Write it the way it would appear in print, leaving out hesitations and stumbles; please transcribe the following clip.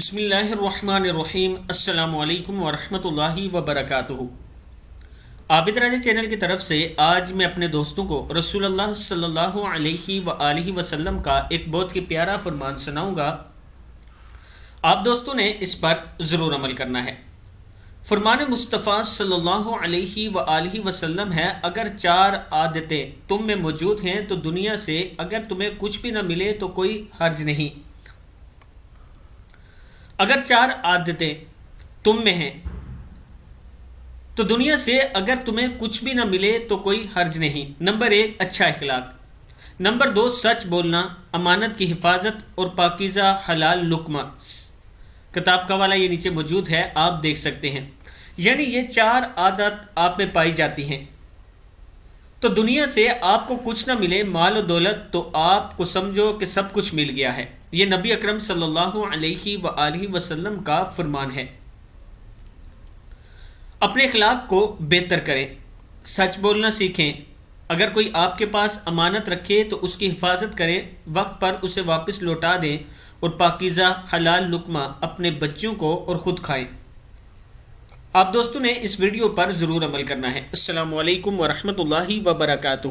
بسم اللہ الرحمن الرحیم۔ السلام علیکم ورحمۃ اللہ وبرکاتہ۔ عابد راجہ چینل کی طرف سے آج میں اپنے دوستوں کو رسول اللہ صلی اللہ علیہ وآلہ وسلم کا ایک بہت ہی پیارا فرمان سناؤں گا۔ آپ دوستوں نے اس پر ضرور عمل کرنا ہے۔ فرمان مصطفیٰ صلی اللہ علیہ وآلہ وسلم ہے، اگر 4 عادتیں تم میں موجود ہیں تو دنیا سے اگر تمہیں کچھ بھی نہ ملے تو کوئی حرج نہیں۔ اگر 4 عادتیں تم میں ہیں تو دنیا سے اگر تمہیں کچھ بھی نہ ملے تو کوئی حرج نہیں۔ نمبر 1، اچھا اخلاق۔ نمبر 2، سچ بولنا، امانت کی حفاظت اور پاکیزہ حلال لقمہ۔ کتاب کا والا یہ نیچے موجود ہے، آپ دیکھ سکتے ہیں۔ یعنی یہ 4 عادت آپ میں پائی جاتی ہیں تو دنیا سے آپ کو کچھ نہ ملے، مال و دولت، تو آپ کو سمجھو کہ سب کچھ مل گیا ہے۔ یہ نبی اکرم صلی اللہ علیہ وآلہ وسلم کا فرمان ہے۔ اپنے اخلاق کو بہتر کریں، سچ بولنا سیکھیں۔ اگر کوئی آپ کے پاس امانت رکھے تو اس کی حفاظت کریں، وقت پر اسے واپس لوٹا دیں، اور پاکیزہ حلال لقمہ اپنے بچوں کو اور خود کھائیں۔ آپ دوستوں نے اس ویڈیو پر ضرور عمل کرنا ہے۔ السلام علیکم ورحمۃ اللہ وبرکاتہ۔